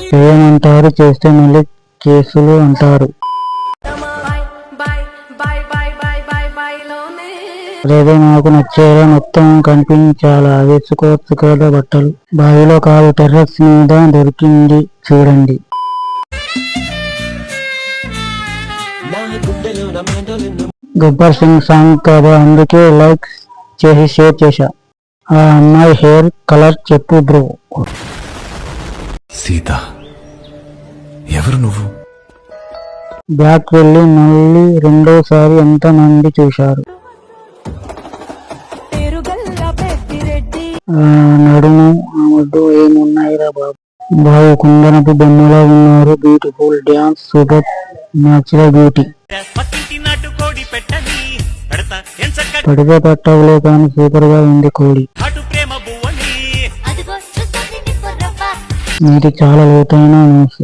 చేయమంటారు, చేస్తే మళ్ళీ కేసులు అంటారు. అదేదో నాకు నచ్చేలా మొత్తం కనిపించాలా వేసుకోవచ్చు కదా బట్టలు. బావిలో కాదు టెర్రస్ మీద దొరికింది చూడండి. గబ్బర్ సింగ్ సాంగ్ కదా, అందుకే లైక్ చేసి షేర్ చేశా. ఆ అమ్మాయి హెయిర్ కలర్ చెప్పు బ్రో. సీత, ఎవరు నువ్వు? బ్యాక్ వెళ్ళి మళ్ళీ రెండోసారి ఎంత మంది చూశారు. నడుము ఆమెతో ఏమున్నాయిరా బాబు. బాబు కుందనపు బొమ్మలో ఉన్నారు. Beautiful dance, super natural beauty. పడితే పట్టవులే కానీ సూపర్ గా ఉంది కోడి. నీటి చాలా లోతైన న్యూస్.